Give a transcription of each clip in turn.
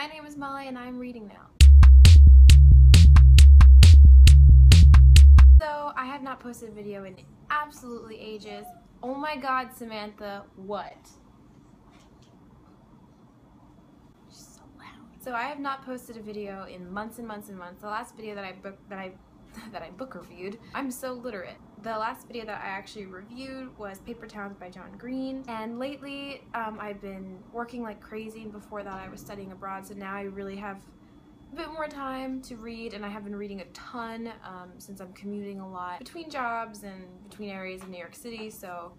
My name is Molly and I'm reading now. So I have not posted a video in absolutely ages. Oh my god, Samantha, what? She's so loud. So I have not posted a video in months and months and months. The last video that I book reviewed, I'm so literate. The last video that I actually reviewed was Paper Towns by John Green, and lately I've been working like crazy, and before that I was studying abroad, so now I really have a bit more time to read, and I have been reading a ton since I'm commuting a lot between jobs and between areas of New York City, so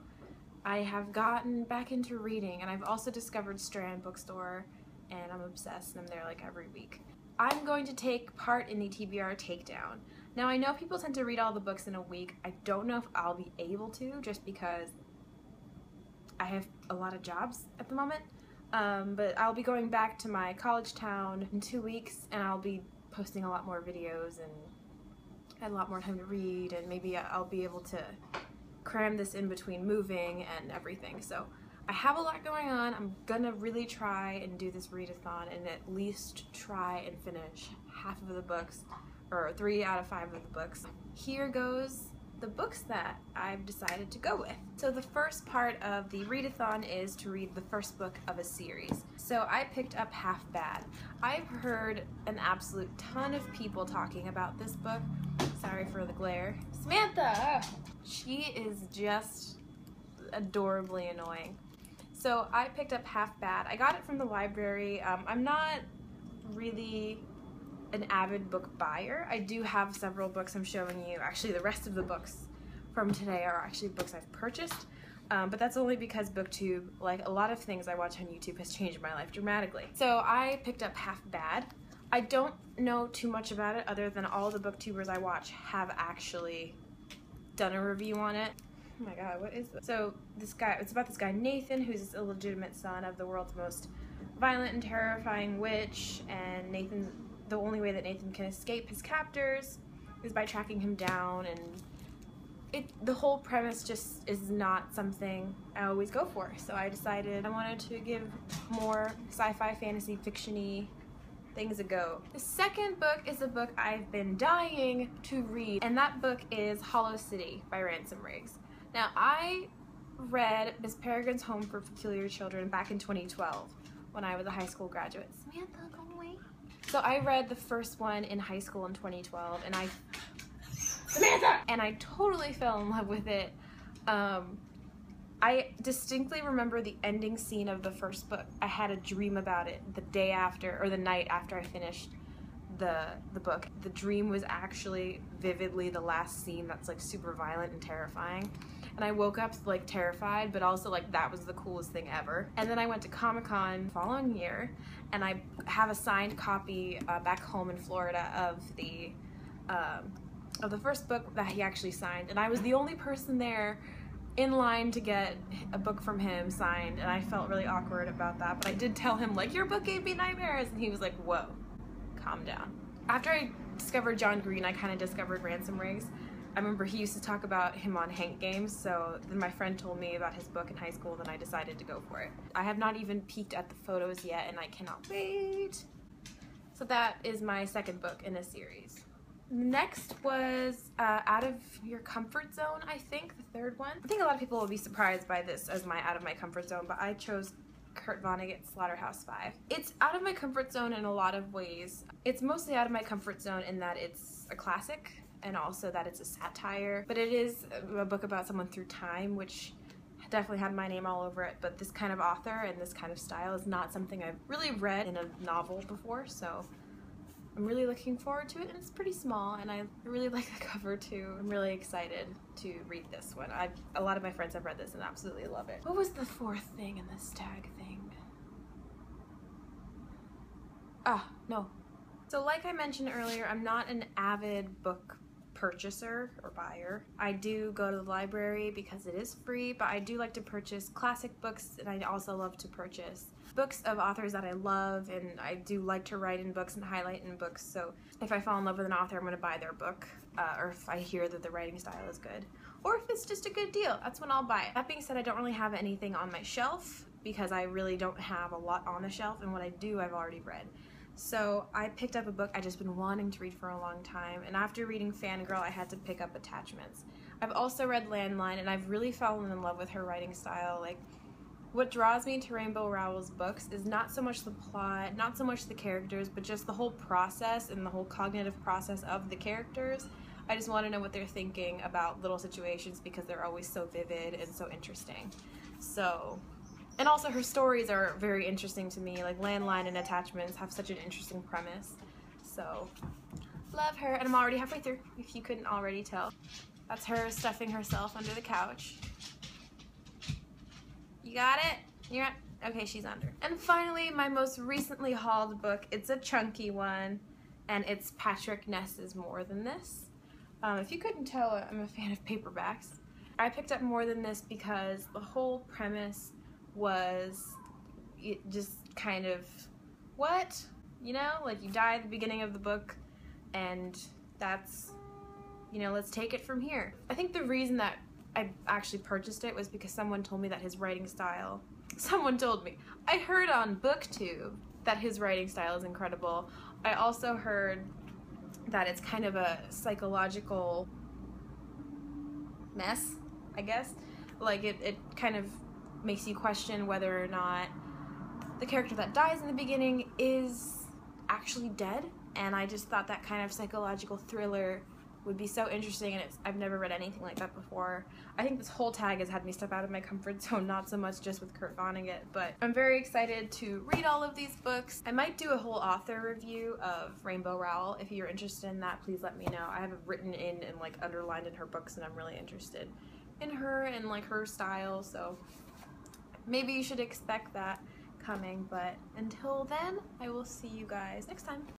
I have gotten back into reading, and I've also discovered Strand Bookstore, and I'm obsessed, and I'm there like every week. I'm going to take part in the TBR Takedown. Now I know people tend to read all the books in a week. I don't know if I'll be able to, just because I have a lot of jobs at the moment. But I'll be going back to my college town in 2 weeks, and I'll be posting a lot more videos and a lot more time to read, and maybe I'll be able to cram this in between moving and everything. So I have a lot going on. I'm gonna really try and do this readathon and at least try and finish half of the books, or 3 out of 5 of the books. Here goes the books that I've decided to go with. So the first part of the readathon is to read the first book of a series. So I picked up Half Bad. I've heard an absolute ton of people talking about this book. Sorry for the glare. Samantha! She is just adorably annoying. So I picked up Half Bad. I got it from the library. I'm not really an avid book buyer. I do have several books I'm showing you. Actually, the rest of the books from today are actually books I've purchased, but that's only because BookTube, like a lot of things I watch on YouTube, has changed my life dramatically. So I picked up Half Bad. I don't know too much about it other than all the booktubers I watch have actually done a review on it. Oh my god, what is this? So this guy, it's about this guy Nathan, who's this illegitimate son of the world's most violent and terrifying witch, and Nathan, the only way that Nathan can escape his captors is by tracking him down, and the whole premise just is not something I always go for. So I decided I wanted to give more sci-fi, fantasy, fiction-y things a go. The second book is a book I've been dying to read, and that book is Hollow City by Ransom Riggs. Now, I read Miss Peregrine's Home for Peculiar Children back in 2012 when I was a high school graduate. Samantha, go away. So I read the first one in high school in 2012, and I totally fell in love with it. I distinctly remember the ending scene of the first book. I had a dream about it the day after, or the night after I finished the book. The dream was actually vividly the last scene that's like super violent and terrifying. And I woke up like terrified, but also like that was the coolest thing ever. And then I went to Comic-Con the following year, and I have a signed copy back home in Florida of the first book that he actually signed. And I was the only person there in line to get a book from him signed, and I felt really awkward about that. But I did tell him, like, your book gave me nightmares, and he was like, whoa, calm down. After I discovered John Green, I kind of discovered Ransom Riggs. I remember he used to talk about him on Hank Games, so then my friend told me about his book in high school, and I decided to go for it. I have not even peeked at the photos yet, and I cannot wait. So that is my second book in a series. Next was Out of Your Comfort Zone, I think, the third one. I think a lot of people will be surprised by this as my out of my comfort zone, but I chose Kurt Vonnegut's Slaughterhouse-Five. It's out of my comfort zone in a lot of ways. It's mostly out of my comfort zone in that it's a classic, and also that it's a satire, but it is a book about someone through time, which definitely had my name all over it, but this kind of author and this kind of style is not something I've really read in a novel before, so I'm really looking forward to it, and it's pretty small, and I really like the cover too. I'm really excited to read this one. A lot of my friends have read this and absolutely love it. What was the fourth thing in this tag thing? No. So like I mentioned earlier, I'm not an avid book purchaser or buyer. I do go to the library because it is free, but I do like to purchase classic books, and I also love to purchase books of authors that I love, and I do like to write in books and highlight in books, so if I fall in love with an author, I'm going to buy their book, or if I hear that the writing style is good, or if it's just a good deal, that's when I'll buy it. That being said, I don't really have anything on my shelf because I really don't have a lot on the shelf, and what I do I've already read. So I picked up a book I'd just been wanting to read for a long time, and after reading Fangirl, I had to pick up Attachments. I've also read Landline, and I've really fallen in love with her writing style. Like, what draws me to Rainbow Rowell's books is not so much the plot, not so much the characters, but just the whole process and the whole cognitive process of the characters. I just want to know what they're thinking about little situations because they're always so vivid and so interesting. So, and also her stories are very interesting to me. Like Landline and Attachments have such an interesting premise. So, love her. And I'm already halfway through, if you couldn't already tell. That's her stuffing herself under the couch. You got it? You're at, okay, she's under. And finally, my most recently hauled book. It's a chunky one, and it's Patrick Ness's More Than This. If you couldn't tell, I'm a fan of paperbacks. I picked up More Than This because the whole premise was just kind of, what? You know, like you die at the beginning of the book, and that's, you know, let's take it from here. I think the reason that I actually purchased it was because someone told me that his writing style, someone told me, I heard on BookTube that his writing style is incredible. I also heard that it's kind of a psychological mess, I guess. Like it kind of makes you question whether or not the character that dies in the beginning is actually dead, and I just thought that kind of psychological thriller would be so interesting, and I've never read anything like that before. I think this whole tag has had me step out of my comfort zone, not so much just with Kurt Vonnegut, but I'm very excited to read all of these books. I might do a whole author review of Rainbow Rowell. If you're interested in that, please let me know. I have it written in and like underlined in her books, and I'm really interested in her and like her style, so maybe you should expect that coming, but until then, I will see you guys next time.